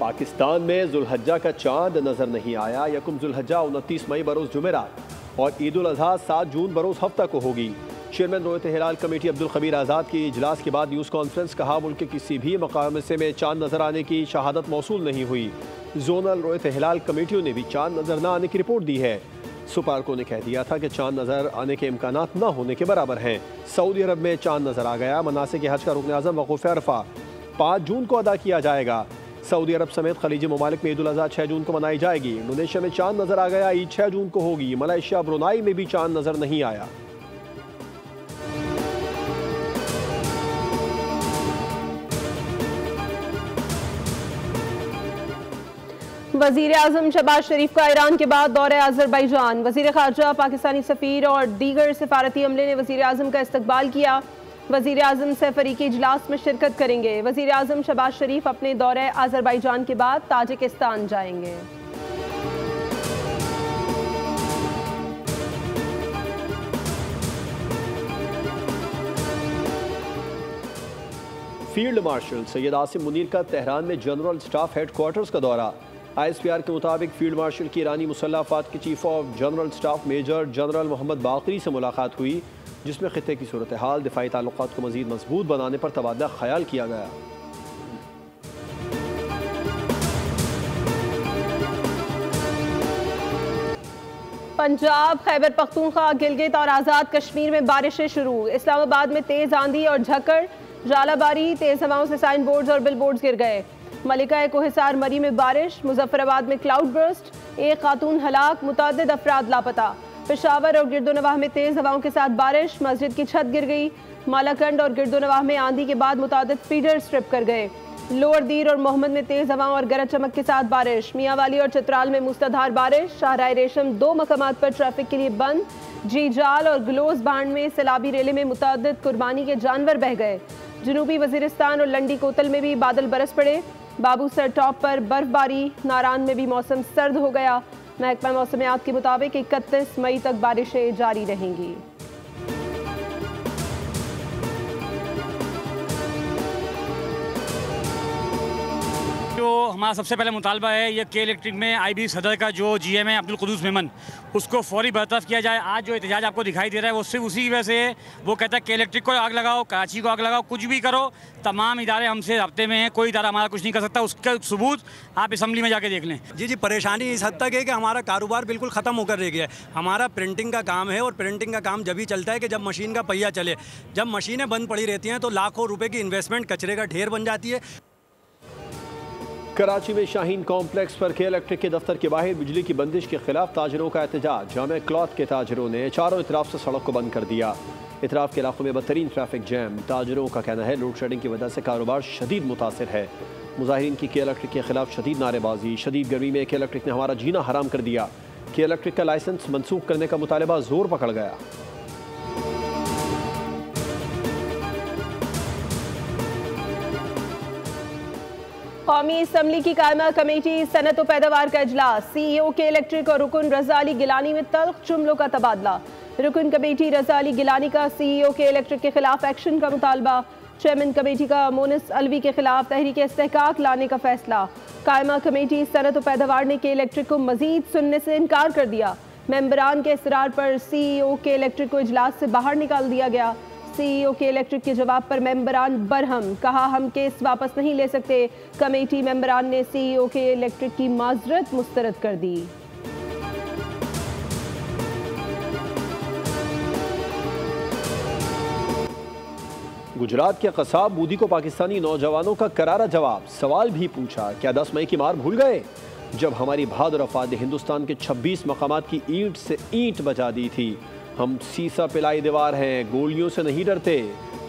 पाकिस्तान में जुल्हज्जा का चांद नजर नहीं आया। यकुम जुल्हज्जा 29 मई बरोज जुमेरात और ईद उल अजहा 7 जून बरोज हफ्ता को होगी। चेयरमैन रोयत हिलाल कमेटी अब्दुल खबीर आज़ाद की इजलास के बाद न्यूज़ कॉन्फ्रेंस। कहा मुल्क के किसी भी मकाम में चांद नजर आने की शहादत मौसूल नहीं हुई। जोनल रोयत हिलाल कमेटियों ने भी चांद नजर न आने की रिपोर्ट दी है। सुपारको ने कह दिया था कि चांद नजर आने के इम्कानात न होने के बराबर हैं। सऊदी अरब में चांद नजर आ गया। मनासिक हज का रुकन आज़म वक़ूफ़ अरफा 5 जून को अदा किया जाएगा। सऊदी अरब समेत खलीजी ममालिक में ईद उल अज़हा 6 जून को मनाई जाएगी। इंडोनेशिया में चांद नजर आ गया। ईद 6 जून को होगी। मलेशिया ब्रुनाई में भी चांद नजर नहीं आया। वज़ीर आज़म शहबाज शरीफ का ईरान के बाद दौरे अज़रबैजान। वज़ीर ख़ारजा, पाकिस्तानी सफ़ीर और दीगर सिफारती अमले ने वज़ीर आज़म का इस्तकबाल किया। वज़ीर आज़म से फ़रीक़ी इजलास में शिरकत करेंगे। वज़ीर आज़म शहबाज शरीफ अपने दौरे अज़रबैजान के बाद ताजिकिस्तान जाएंगे। फील्ड मार्शल सैयद आसिम मुनीर का तेहरान में जनरल स्टाफ हेडक्वार्टर्स का दौरा। ISPR के मुताबिक फील्ड मार्शल की ईरानी मुसल्लह अफ़वाज के chief of general staff major general Mohammad Bagheri से मुलाकात हुई, जिसमें खित्ते की सूरत हाल, दिफाई ताल्लुकात को मज़ीद मजबूत बनाने पर तबादला ख्याल किया गया। पंजाब, खैबर पख्तूनख्वा, गिलगित और आज़ाद कश्मीर में बारिशें शुरू। इस्लामाबाद में तेज़ आंधी और झक्कड़, जालाबारी, तेज़ हवाओं से साइन बोर्ड्स और बिल बोर्ड्स गिर गए। मलिका कोहिसार मरी में बारिश। मुजफ्फराबाद में क्लाउड बर्स्ट, 1 खातून हलाक, मुतअद्दिद अफराद लापता। पेशावर और गिरदोनवाह में तेज़ हवाओं के साथ बारिश, मस्जिद की छत गिर गई। मालाकंड और गिरदोनवाह में आंधी के बाद मुतअद्दिद फीडर स्ट्रिप कर गए। लोअर दीर और मोहम्मद में तेज़ हवाओं और गरज चमक के साथ बारिश। मियांवाली और चित्राल में मूसलाधार बारिश। शाहराह रेशम 2 मकामात पर ट्रैफिक के लिए बंद। जीजाल और ग्लोज बांड में सैलाबी रेले में मुतअद्दिद कुर्बानी के जानवर बह गए। जनूबी वजीरिस्तान और लंडी कोतल में भी बादल बरस पड़े। बाबूसर टॉप पर बर्फबारी। नारान में भी मौसम सर्द हो गया। महकमा मौसमियात के मुताबिक 31 मई तक बारिशें जारी रहेंगी। जो हमारा सबसे पहले मुतालबा है ये के इलेक्ट्रिक में IB सदर का जो GM है अब्दुल कुद्दूस मेमन, उसको फौरी बर्तरफ किया जाए। आज जो एहतजाज आपको दिखाई दे रहा है वो सिर्फ उसी की वजह से वो कहता है के इलेक्ट्रिक को आग लगाओ, कराची को आग लगाओ, कुछ भी करो, तमाम इदारे हमसे रब्ते में हैं, कोई इदारा हमारा कुछ नहीं कर सकता। उसका सबूत आप असम्बली में जाके देख लें। जी, परेशानी इस हद तक है कि हमारा कारोबार बिल्कुल ख़त्म होकर रह गया है। हमारा प्रिंटिंग का काम है और प्रिंटिंग का काम जब ही चलता है कि जब मशीन का पहिया चले। जब मशीनें बंद पड़ी रहती हैं तो लाखों रुपए की इन्वेस्टमेंट कचरे का ढेर बन जाती है। कराची में शाहीन कॉम्प्लेक्स पर के इलेक्ट्रिक के दफ्तर के बाहर बिजली की बंदिश के खिलाफ ताजरों का एहतजाज। जामे क्लॉथ के ताजरों ने चारों इतराफ से सड़क को बंद कर दिया। इतराफ के इलाकों में बदतरीन ट्रैफिक जैम। ताजरों का कहना है लोड शेडिंग की वजह से कारोबार शदीद मुतासिर है। मुजाहिरीन की के इलेक्ट्रिक के खिलाफ शदीद नारेबाजी। शदीद गर्मी में के इलेक्ट्रिक ने हमारा जीना हराम कर दिया। के इलेक्ट्रिक का लाइसेंस मनसूख करने का मुतालबा जोर पकड़ गया। कौमी असम्बली की कायमा कमेटी सनत व पैदावार का इजलास। CEO के इलेक्ट्रिक और रुकन रज़ा अली गिलानी में तल्ख जुमलों का तबादला। रुकन कमेटी रज़ा अली गिलानी का CEO के इलेक्ट्रिक के खिलाफ एक्शन का मुतालबा। चेयरमैन कमेटी का मोनिस अलवी के खिलाफ तहरीक इस्तेहकाक लाने का फैसला। कायमा कमेटी सनत व पैदावार ने के इलेक्ट्रिक को मजीद सुनने से इनकार कर दिया। मेंबरान के इसरार पर CEO के इलेक्ट्रिक को इजलास से बाहर निकाल दिया गया। CEO के इलेक्ट्रिक के जवाब पर मेंबरान बरहम। कहा हम केस वापस नहीं ले सकते। कमेटी मेंबरान ने CEO के इलेक्ट्रिक की माजरत मुस्तरद कर दी। गुजरात के कसाब बूदी को पाकिस्तानी नौजवानों का करारा जवाब। सवाल भी पूछा, क्या 10 मई की मार भूल गए जब हमारी बहादुर अफवाज ने हिंदुस्तान के 26 मकामात की ईंट से ईंट बजा दी थी। हम सीसा पिलाई दीवार हैं, गोलियों से नहीं डरते,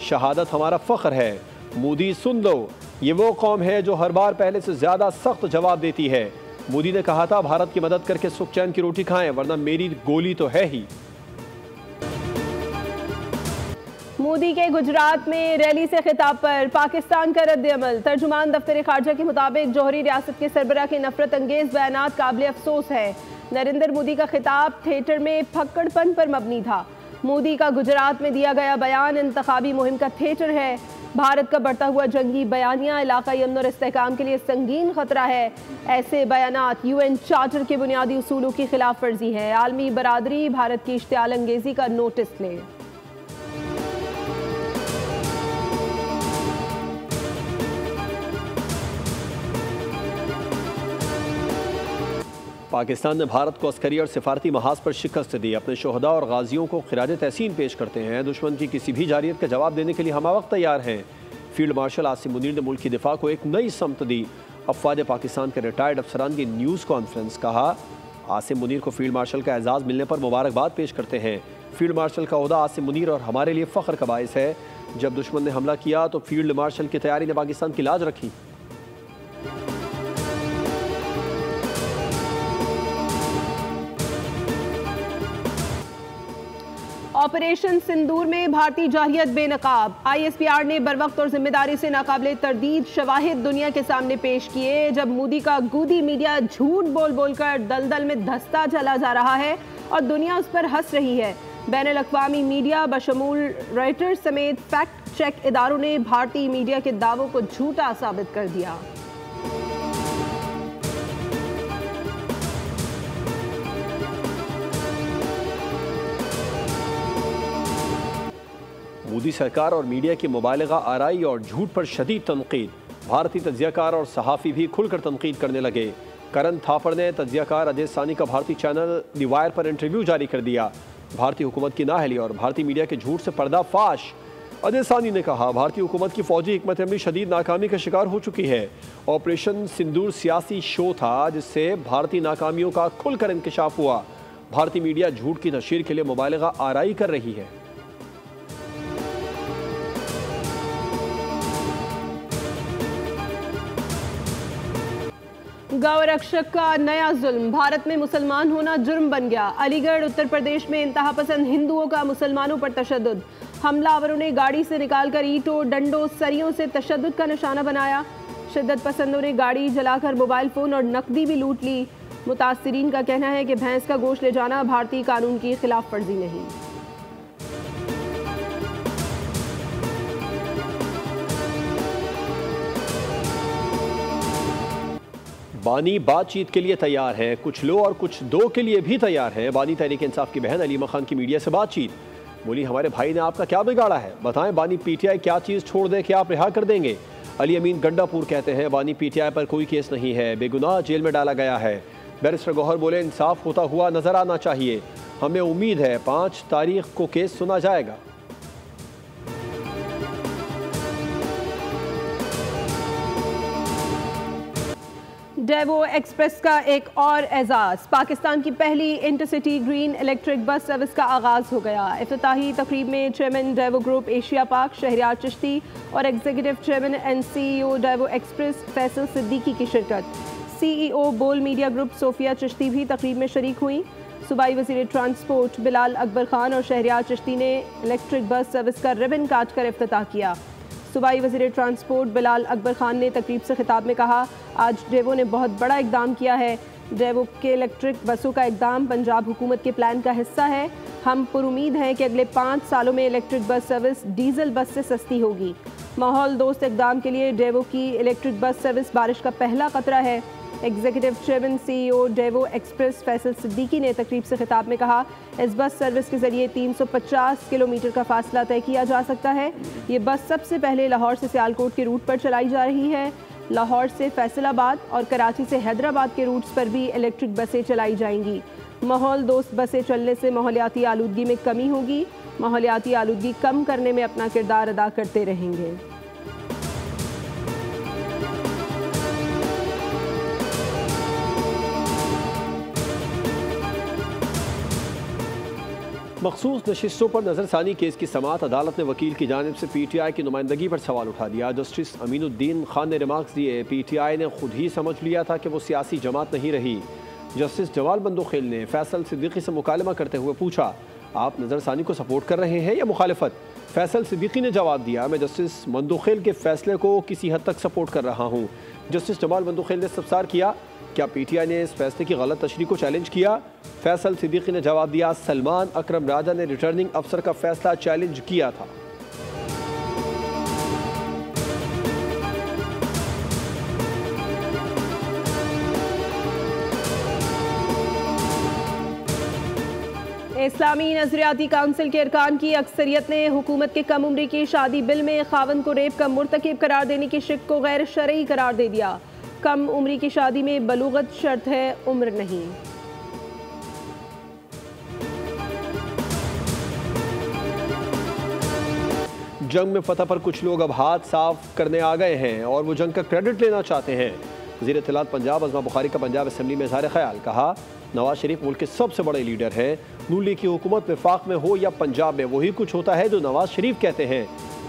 शहादत हमारा फख्र है। मोदी सुन लो, ये वो कौम है जो हर बार पहले से ज्यादा सख्त जवाब देती है। मोदी ने कहा था भारत की मदद करके सुख चैन की रोटी खाएं, वरना मेरी गोली तो है ही। मोदी के गुजरात में रैली से खिताब पर पाकिस्तान का रद्द-ए-अमल। तर्जुमान दफ्तर खारजा के मुताबिक जौहरी रियासत के सरबराह के नफरत अंगेज बयानात काबिल अफसोस है। नरेंद्र मोदी का खिताब थिएटर में फक्कड़पन पर मबनी था। मोदी का गुजरात में दिया गया बयान इंतखाबी मुहिम का थिएटर है। भारत का बढ़ता हुआ जंगी बयानिया इलाकाई अमन और इस्तेहकाम के लिए संगीन खतरा है। ऐसे बयानात UN चार्टर के बुनियादी उसूलों की खिलाफ वर्जी है। आलमी बरादरी भारत की इश्तियाल अंगेजी का नोटिस ले। पाकिस्तान ने भारत को अस्करी और सिफारती महाज पर शिकस्त दी। अपने शोहदा और गाजियों को खिराज तहसीन पेश करते हैं। दुश्मन की किसी भी जारियत का जवाब देने के लिए हम वक्त तैयार हैं। फील्ड मार्शल आसिम मुनीर ने मुल्क की दिफा को एक नई समत दी। अफवाज पाकिस्तान के रिटायर्ड अफसरान की न्यूज़ कॉन्फ्रेंस। कहा, आसिम मुनीर को फील्ड मार्शल का एजाज़ मिलने पर मुबारकबाद पेश करते हैं। फील्ड मार्शल का ओहदा आसिम मुनीर और हमारे लिए फ़ख्र का बायस है। जब दुश्मन ने हमला किया तो फील्ड मार्शल की तैयारी ने पाकिस्तान की लाज रखी। ऑपरेशन सिंदूर में भारतीय जाहिलियत बेनकाब। ISPR ने बरवक्त और जिम्मेदारी से नाकाबिले तरदीद शवाहिद दुनिया के सामने पेश किए। जब मोदी का गूदी मीडिया झूठ बोल बोलकर दलदल में धंसता चला जा रहा है और दुनिया उस पर हंस रही है। बैनुल अक़वामी मीडिया बशमूल रॉयटर्स समेत फैक्ट चेक इदारों ने भारतीय मीडिया के दावों को झूठा साबित कर दिया। मोदी सरकार और मीडिया की मुबालगा आराई और झूठ पर शदीद तनकीद। भारतीय तज्जियाकार और सहाफ़ी भी खुलकर तनकीद करने लगे। करण थापड़ ने तज्जियाकार अजय सानी का भारतीय चैनल द वायर पर इंटरव्यू जारी कर दिया। भारतीय हुकूमत की नाअहली और भारतीय मीडिया के झूठ से पर्दाफाश। अजय सानी ने कहा, भारतीय हुकूमत की फौजी हिकमत अमली शदीद नाकामी का शिकार हो चुकी है। ऑपरेशन सिंदूर सियासी शो था जिससे भारतीय नाकामियों का खुलकर इंकशाफ हुआ। भारतीय मीडिया झूठ की तशहीर के लिए मुबालगा आराई कर रही है। गौरक्षक का नया जुल्म। भारत में मुसलमान होना जुर्म बन गया। अलीगढ़ उत्तर प्रदेश में इंतहा पसंद हिंदुओं का मुसलमानों पर तशद्दुद। हमलावरों ने गाड़ी से निकालकर ईंटों, डंडों, सरियों से तशद्दुद का निशाना बनाया। शिद्दत पसंदों ने गाड़ी जलाकर मोबाइल फ़ोन और नकदी भी लूट ली। मुतासिरीन का कहना है कि भैंस का गोश्त ले जाना भारतीय कानून की खिलाफ वर्जी नहीं। बानी बातचीत के लिए तैयार हैं। कुछ लो और कुछ दो के लिए भी तैयार हैं। बानी तहरीक इंसाफ की बहन अलीमा खान की मीडिया से बातचीत। बोली, हमारे भाई ने आपका क्या बिगाड़ा है, बताएं बानी PTI क्या चीज़ छोड़ दे कि आप रिहा कर देंगे। अली अमीन गंडापुर कहते हैं, बानी PTI पर कोई केस नहीं है, बेगुनाह जेल में डाला गया है। बैरिस्टर गौहर बोले, इंसाफ होता हुआ नजर आना चाहिए। हमें उम्मीद है 5 तारीख को केस सुना जाएगा। डेवो एक्सप्रेस का एक और एजाज़। पाकिस्तान की पहली intercity green electric bus service का आगाज़ हो गया। इफ्तिताही तकरीब में चेयरमैन डेवो ग्रुप एशिया पाक शहरियार चिश्ती और executive chairman and CEO Daewoo express Faisal Siddiqui की शिरकत। CEO बोल मीडिया ग्रुप सोफिया चिश्ती भी तकरीब में शरीक हुई। सूबाई वज़ीर ट्रांसपोर्ट बिलाल अकबर खान और शहरियार चिश्ती ने इलेक्ट्रिक बस सर्विस का रिबन काट कर इफ्तिताह किया। सूबाई वज़ीर ट्रांसपोर्ट बिलाल अकबर खान ने तकरीब से खिताब में कहा, आज डेवो ने बहुत बड़ा इकदाम किया है। डेवो के इलेक्ट्रिक बसों का इकदाम पंजाब हुकूमत के प्लान का हिस्सा है। हम पुरुमीद हैं कि अगले 5 सालों में इलेक्ट्रिक बस सर्विस डीजल बस से सस्ती होगी। माहौल दोस्त इकदाम के लिए डेवो की इलेक्ट्रिक बस सर्विस बारिश का पहला खतरा है। Executive chairman CEO Daewoo express Faisal Siddiqui ने तकरीब से खिताब में कहा, इस बस सर्विस के जरिए 350 किलोमीटर का फासला तय किया जा सकता है। ये बस सबसे पहले लाहौर से सियालकोट के रूट पर चलाई जा रही है। लाहौर से फैसलाबाद और कराची से हैदराबाद के रूट्स पर भी इलेक्ट्रिक बसें चलाई जाएंगी। माहौल दोस्त बसें चलने से माहौलियाती आलूदगी में कमी होगी। माहौलियाती आलूदगी कम करने में अपना किरदार अदा करते रहेंगे। मखसूस नशिस्तों पर नज़रसानी केस की समाअत अदालत ने वकील की जानिब से PTI की नुमाइंदगी पर सवाल उठा दिया। जस्टिस अमीनुद्दीन खान ने रिमार्क्स दिए, PTI ने खुद ही समझ लिया था कि वो सियासी जमात नहीं रही। जस्टिस जमाल बंदोखेल ने फैसल सिद्दीकी से मुकालमा करते हुए पूछा, आप नज़रसानी को सपोर्ट कर रहे हैं या मुखालिफत? फैसल सिद्दीकी ने जवाब दिया, मैं जस्टिस बंदोखेल के फैसले को किसी हद तक सपोर्ट कर रहा हूँ। जस्टिस जमाल बंदोखेल ने इस्तफसार किया, क्या PTI ने इस फैसले की गलत तशरीह को चैलेंज किया? फैसल सिद्दीकी ने जवाब दिया, सलमान अकरम राजा ने रिटर्निंग अफसर का फैसला चैलेंज किया था। इस्लामी नजरियाती काउंसिल के अरकान की अक्सरियत ने हुकूमत के कम उम्री की शादी बिल में खावंद को रेप का मुर्तकिब करार देने की शिक को गैर शरई करार दे दिया। कम उम्री की शादी में बलूगत शर्त है, उम्र नहीं। जंग में फतह पर कुछ लोग अब हाथ साफ करने आ गए हैं और वो जंग का क्रेडिट लेना चाहते हैं। वज़ीर इत्तलात पंजाब अज़मा बुखारी का पंजाब असम्बली में इज़हार ख्याल, कहा नवाज शरीफ मुल्क के सबसे बड़े लीडर हैं। नून लीग की हुकूमत वफाक में हो या पंजाब में वही कुछ होता है जो नवाज शरीफ कहते हैं।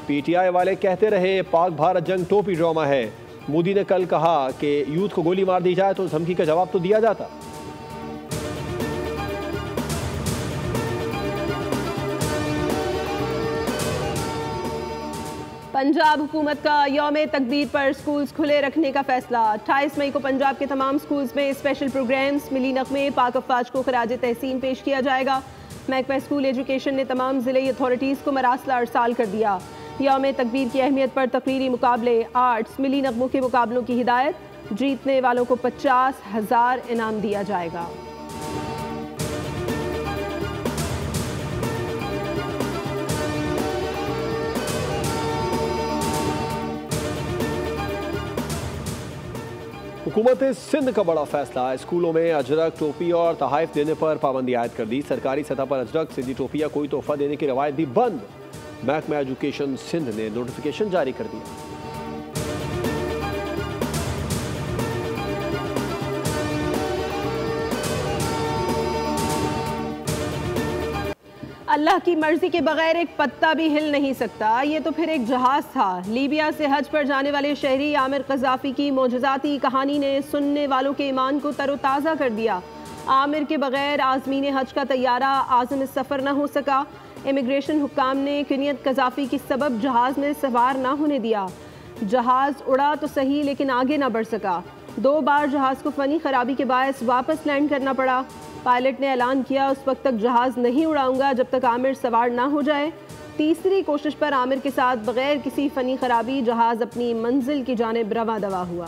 PTI वाले कहते रहे पाक भारत जंग टोपी ड्रामा है। मोदी ने कल कहा कि यूथ को गोली मार दी जाए तो धमकी का जवाब तो दिया जाता। पंजाब हुकूमत का यौम तकबीर पर स्कूल्स खुले रखने का फैसला। 28 मई को पंजाब के तमाम स्कूल्स में स्पेशल प्रोग्राम्स, मिली नगमे, पाक अफवाज को खराज तहसीन पेश किया जाएगा। महकमा स्कूल एजुकेशन ने तमाम ज़िले अथॉरिटीज़ को मरासला अरसाल कर दिया। यौम तकबीर की अहमियत पर तकरीरी मुकाबले, आर्ट्स, मिली नगमों के मुकाबलों की हिदायत। जीतने वालों को 50,000 इनाम दिया जाएगा। हुकूमत सिंध का बड़ा फैसला, स्कूलों में अजरक, टोपी और तहाइफ देने पर पाबंदी आयद कर दी। सरकारी सतह पर अजरक, सिंधी टोपी या कोई तोहफा देने की रवायत भी बंद। महकमा एजुकेशन सिंध ने नोटिफिकेशन जारी कर दिया। अल्लाह की मर्जी के बगैर एक पत्ता भी हिल नहीं सकता। ये तो फिर एक जहाज था। लीबिया से हज पर जाने वाले शहरी आमिर कज़ाफ़ी की मोजज़ाती कहानी ने सुनने वालों के ईमान को तरोताज़ा कर दिया। आमिर के बगैर आज़मीन हज का तैयारा आज़म सफ़र न हो सका। इमिग्रेशन हुक्काम ने कुनियत कज़ाफ़ी की सबब जहाज़ में सवार न होने दिया। जहाज़ उड़ा तो सही लेकिन आगे न बढ़ सका। 2 बार जहाज़ को फ़नी खराबी के बायस वापस लैंड करना पड़ा। पायलट ने ऐलान किया उस वक्त तक जहाज़ नहीं उड़ाऊंगा जब तक आमिर सवार ना हो जाए। तीसरी कोशिश पर आमिर के साथ बगैर किसी फ़नी खराबी जहाज़ अपनी मंजिल की जानिब रवा दवा हुआ।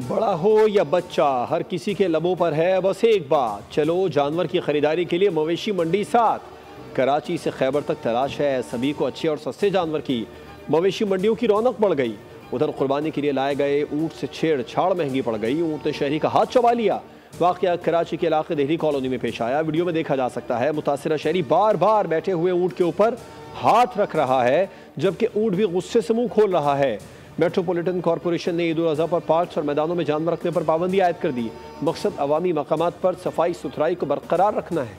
बड़ा हो या बच्चा, हर किसी के लबों पर है बस एक बात, चलो जानवर की खरीदारी के लिए मवेशी मंडी साथ। कराची से खैबर तक तलाश है सभी को अच्छे और सस्ते जानवर की। मवेशी मंडियों की रौनक बढ़ गई। उधर कुर्बानी के लिए लाए गए ऊँट से छेड़छाड़ महंगी पड़ गई। ऊँट ने शहरी का हाथ चबा लिया। वाक़या कराची के इलाके देहली कॉलोनी में पेश आया। वीडियो में देखा जा सकता है मुतासिरा शहरी बार बार बैठे हुए ऊँट के ऊपर हाथ रख रहा है जबकि ऊँट भी गुस्से से मुंह खोल रहा है। मेट्रोपॉलिटन कॉरपोरेशन ने ईद उल अज़हा पर पार्क्स और मैदानों में जानवर रखने पर पाबंदी आयद कर दी। मकसद अवामी मकामात पर सफाई सुथराई को बरकरार रखना है।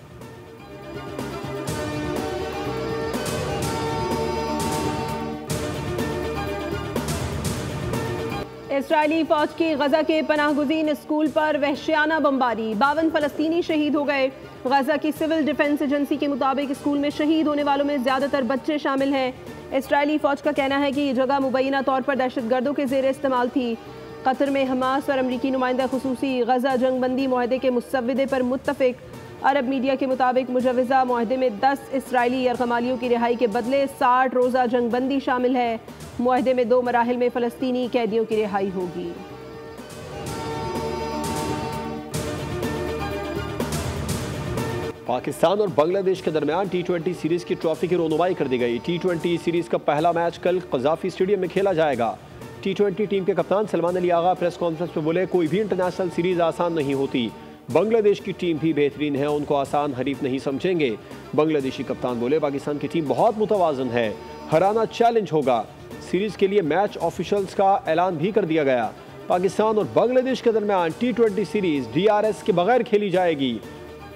इस्राएली फौज की गजा के पनाहगुज़ीन स्कूल पर वहशियाना बमबारी, 52 फ़लस्तीनी शहीद हो गए। गजा की सिविल डिफेंस एजेंसी के मुताबिक स्कूल में शहीद होने वालों में ज़्यादातर बच्चे शामिल हैं। इस्राएली फौज का कहना है कि ये जगह मुबैना तौर पर दहशतगर्दों के ज़ेर इस्तेमाल थी। कतर में हमास और अमरीकी नुमाइंदा खुसूसी गजा जंगबंदी मुआहदे के मुसव्विदे पर मुत्तफ़िक। अरब मीडिया के मुताबिक मुजवज़ा मुआहदे में 10 इसराइली यरगमालियों की रिहाई के बदले 60 रोज़ा जंगबंदी शामिल है। मुआहदे में 2 मराहिल में फ़लस्तीनी कैदियों की रिहाई होगी। पाकिस्तान और बांग्लादेश के दरमियान T20 सीरीज की ट्रॉफी की रोनुमाई कर दी गई। T20 सीरीज का पहला मैच कल क़ज़ाफ़ी स्टेडियम में खेला जाएगा। T20 टीम के कप्तान सलमान अली आगा प्रेस कॉन्फ्रेंस में बोले, कोई भी इंटरनेशनल सीरीज आसान नहीं होती। बांग्लादेश की टीम भी बेहतरीन है, उनको आसान हरीफ नहीं समझेंगे। बांग्लादेशी कप्तान बोले, पाकिस्तान की टीम बहुत मुतवाज़न है, हराना चैलेंज होगा। सीरीज के लिए मैच ऑफिशियल्स का ऐलान भी कर दिया गया। पाकिस्तान और बांग्लादेश के दरमियान T20 सीरीज DRS के बगैर खेली जाएगी।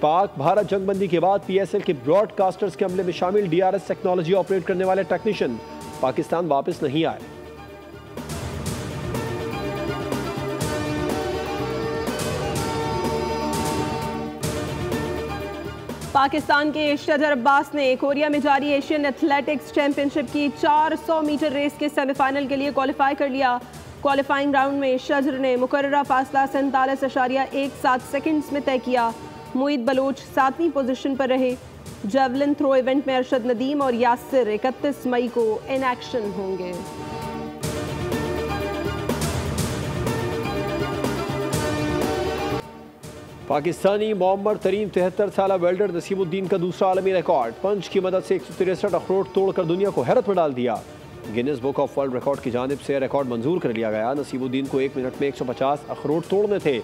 पाक भारत जंगबंदी के बाद PSL के ब्रॉडकास्टर्स के अमले में शामिल DRS टेक्नोलॉजी ऑपरेट करने वाले टेक्नीशियन पाकिस्तान वापस नहीं आए। पाकिस्तान के शजर अब्बास ने कोरिया में जारी एशियन एथलेटिक्स चैंपियनशिप की 400 मीटर रेस के सेमीफाइनल के लिए क्वालिफाई कर लिया। क्वालिफाइंग राउंड में शजर ने मुकर्ररा फासला 47.17 सेकंड्स में तय किया। मुईद बलोच 7वीं पोजीशन पर रहे। जेवलिन थ्रो इवेंट में अरशद नदीम और यासिर 31 मई को इन एक्शन होंगे। पाकिस्तानी मोहम्मद तरीन 73 साल वेल्डर नसीमुद्दीन का दूसरा आलमी रिकॉर्ड पंच की मदद से 163 अखरोट तोड़कर दुनिया को हैरत में डाल दिया। Guinness book of world record की जानिब से रिकॉर्ड मंजूर कर लिया गया। नसीमुद्दीन को 1 मिनट में 150 अखरोट तोड़ने थे,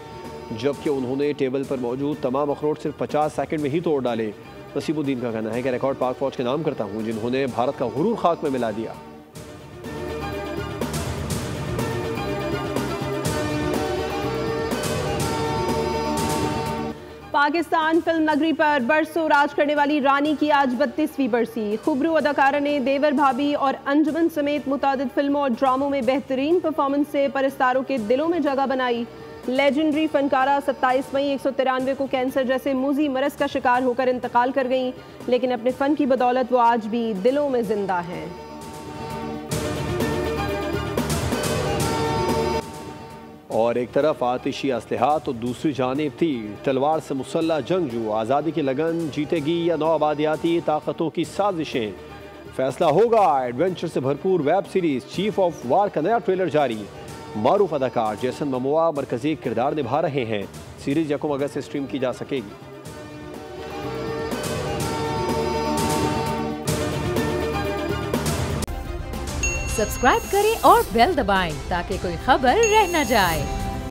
जबकि उन्होंने टेबल पर मौजूद तमाम अखरोट सिर्फ 50 सेकंड में ही तोड़ डाले। नसीमुद्दीन का कहना है कि रिकॉर्ड पाक फौज के नाम करता हूँ, जिन्होंने भारत का गुरूर खाक में मिला दिया। पाकिस्तान फिल्म नगरी पर बरसों राज करने वाली रानी की आज 32वीं बरसी। खुबरू अदाकारा ने देवर भाभी और अंजुमन समेत मुतादिद फिल्मों और ड्रामों में बेहतरीन परफॉर्मेंस से परस्तारों के दिलों में जगह बनाई। लेजेंडरी फनकारा 27 मई 193 को कैंसर जैसे मूजी मरज का शिकार होकर इंतकाल कर गईं, लेकिन अपने फ़न की बदौलत वो आज भी दिलों में जिंदा हैं। और एक तरफ आतिशी असलहा तो दूसरी जानिब तीर तलवार से मुसल्ला जंगजू। आज़ादी की लगन जीतेगी या नौ आबादियाती ताकतों की साजिशें, फैसला होगा। एडवेंचर से भरपूर web series chief of war का नया ट्रेलर जारी। मारूफ अदाकार जेसन ममोआ मरकजी किरदार निभा रहे हैं। सीरीज 1 अगस्त से स्ट्रीम की जा सकेगी। सब्सक्राइब करें और बेल दबाएं ताकि कोई खबर रह न जाए।